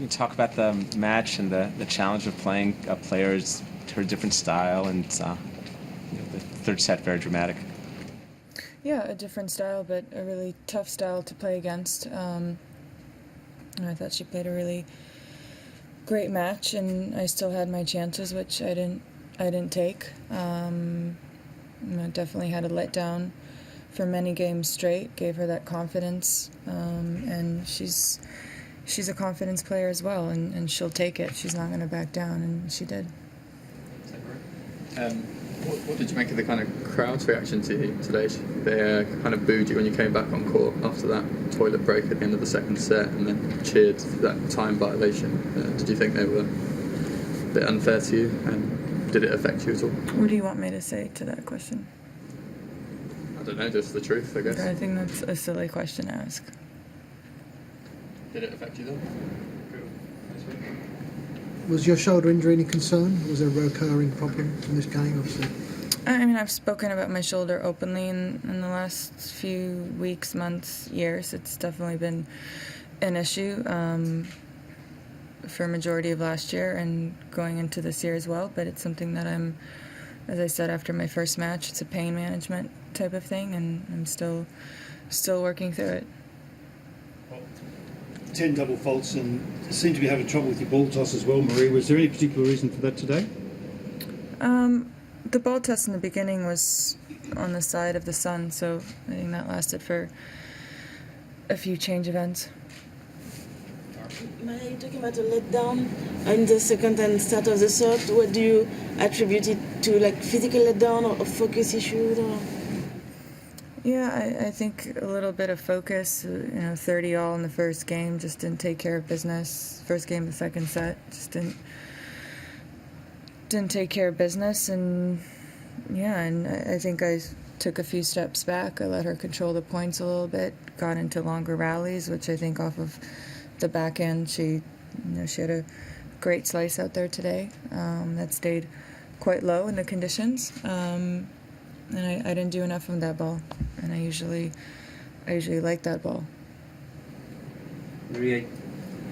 you talk about the match and the challenge of playing players to a different style, and the third set very dramatic? Yeah, a different style, but a really tough style to play against. I thought she played a really great match, and I still had my chances, which I didn't take. I definitely had a letdown for many games straight. Gave her that confidence, and she's a confidence player as well, and she'll take it. She's not going to back down, and she did. What did you make of the kind of crowd's reaction to you today? They kind of booed you when you came back on court after that toilet break at the end of the second set, and then cheered for that time violation. Did you think they were a bit unfair to you, and did it affect you at all? What do you want me to say to that question? I don't know, just the truth, I guess. I think that's a silly question to ask. Did it affect you though? Was your shoulder injury any concern? Was there a recurring problem in this game, obviously? I mean, I've spoken about my shoulder openly in the last few weeks, months, years. It's definitely been an issue for a majority of last year and going into this year as well. But it's something that as I said after my first match, it's a pain management type of thing, and I'm still working through it. 10 double faults and seem to be having trouble with your ball toss as well, Marie. Was there any particular reason for that today? The ball toss in the beginning was on the side of the sun, so I think that lasted for a few change events. Maria, you're talking about a letdown in the second and start of the third. What do you attribute it to, like physical letdown or focus issues? Or? Yeah, I think a little bit of focus. 30 all in the first game, just didn't take care of business. First game, the second set, just didn't take care of business. And I think I took a few steps back. I let her control the points a little bit. Got into longer rallies, which I think off of the back end, she had a great slice out there today that stayed quite low in the conditions. And I didn't do enough on that ball, and I usually like that ball. Maria,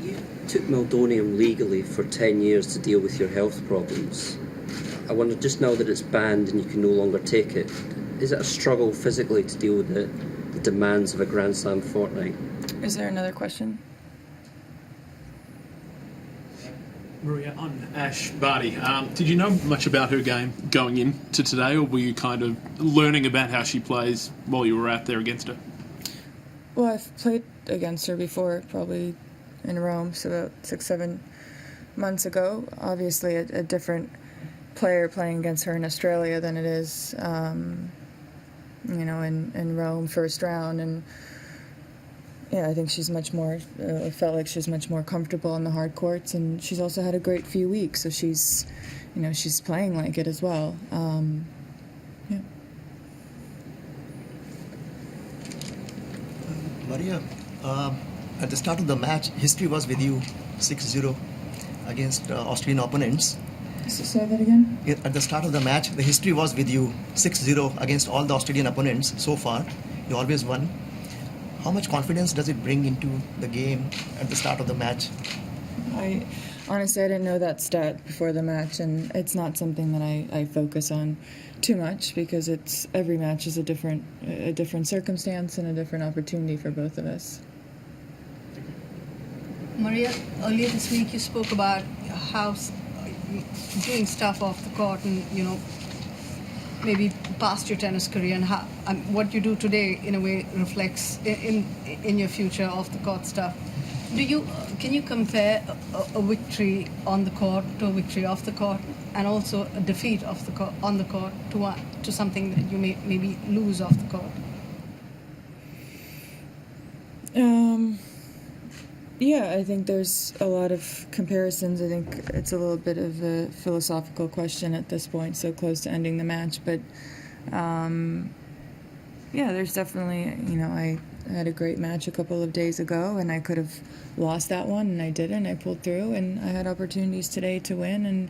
you took Meldonium legally for 10 years to deal with your health problems. I wonder, just now that it's banned and you can no longer take it, is it a struggle physically to deal with the demands of a Grand Slam fortnight? Is there another question? Maria, on Ashe, Barty, did you know much about her game going into today, or were you kind of learning about how she plays while you were out there against her? Well, I've played against her before, probably in Rome, so about 6-7 months ago. Obviously a different player playing against her in Australia than it is, in Rome, first round. And yeah, I think she's much more, felt like she's much more comfortable on the hard courts, and she's also had a great few weeks, so she's playing like it as well. Maria, at the start of the match, history was with you, 6-0 against Australian opponents. Say that again? At the start of the match, the history was with you, 6-0 against all the Australian opponents so far. You always won. How much confidence does it bring into the game at the start of the match? Honestly, I didn't know that stat before the match, and it's not something that I focus on too much, because every match is a different circumstance and a different opportunity for both of us. Maria, earlier this week you spoke about how doing stuff off the court and maybe past your tennis career, and how what you do today in a way reflects in your future off the court stuff. Can you compare a victory on the court to a victory off the court, and also a defeat on the court to something that you may maybe lose off the court? Yeah, I think there's a lot of comparisons. I think it's a little bit of a philosophical question at this point, so close to ending the match. But, there's definitely, I had a great match a couple of days ago, and I could have lost that one, and I didn't. I pulled through, and I had opportunities today to win,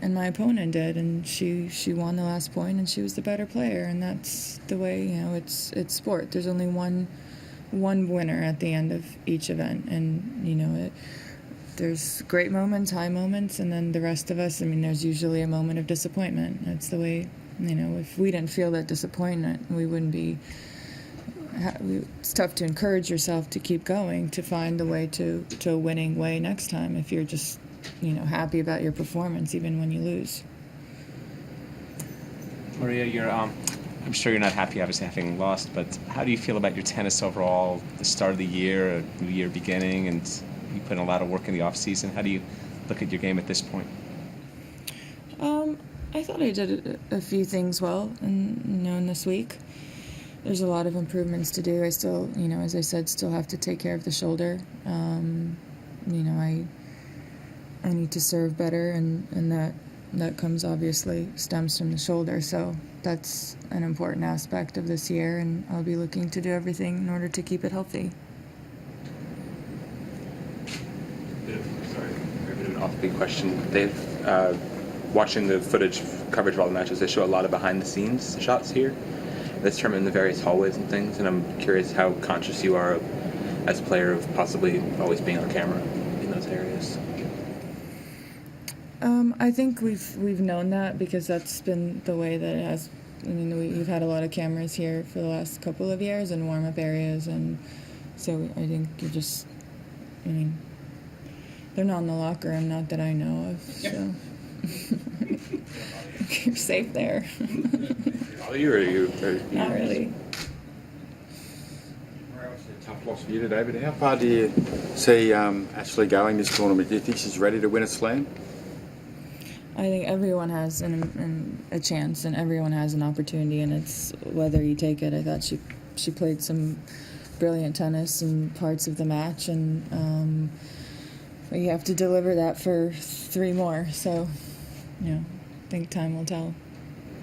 and my opponent did, and she won the last point, and she was the better player, and that's the way, it's sport. There's only one winner at the end of each event, and there's great moments, high moments, and then the rest of us, I mean, there's usually a moment of disappointment. That's the way, if we didn't feel that disappointment, we wouldn't be, it's tough to encourage yourself to keep going, to find the way to a winning way next time if you're just, happy about your performance even when you lose. Maria, I'm sure you're not happy, obviously, having lost, but how do you feel about your tennis overall, the start of the year, a new year beginning, and you put in a lot of work in the off-season? How do you look at your game at this point? I thought I did a few things well in this week. There's a lot of improvements to do. I still, as I said, still have to take care of the shoulder. I need to serve better, and that comes obviously stems from the shoulder. So that's an important aspect of this year, and I'll be looking to do everything in order to keep it healthy. A bit of an off-beat question. Watching the footage coverage of all the matches, they show a lot of behind-the-scenes shots here. This term in the various hallways and things, and I'm curious how conscious you are as a player of possibly always being on camera in those areas. I think we've known that because that's been the way that it has. I mean, we've had a lot of cameras here for the last couple of years in warm-up areas, and so I think they're not in the locker room, not that I know of. So you're safe there. Are you? Not really. Tough loss for you today, but how far do you see Ashley going this tournament? Do you think she's ready to win a slam? I think everyone has a chance, and everyone has an opportunity, and it's whether you take it. I thought she played some brilliant tennis in parts of the match, and you have to deliver that for 3 more. So, I think time will tell.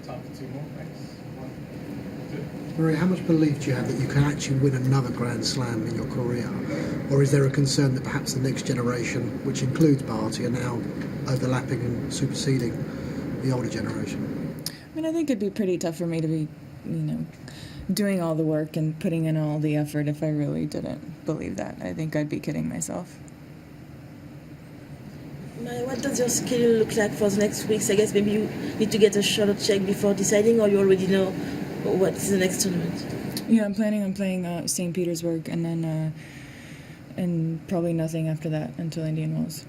Time for 2 more, thanks. 1, 2. Maria, how much belief do you have that you can actually win another Grand Slam in your career? Or is there a concern that perhaps the next generation, which includes Barty, are now overlapping and superseding the older generation? I mean, I think it'd be pretty tough for me to be, doing all the work and putting in all the effort if I really didn't believe that. I think I'd be kidding myself. What does your schedule look like for the next weeks? I guess maybe you need to get a shoulder check before deciding, or you already know what's the next tournament? Yeah, I'm planning on playing St. Petersburg, and then and probably nothing after that until Indian Wells.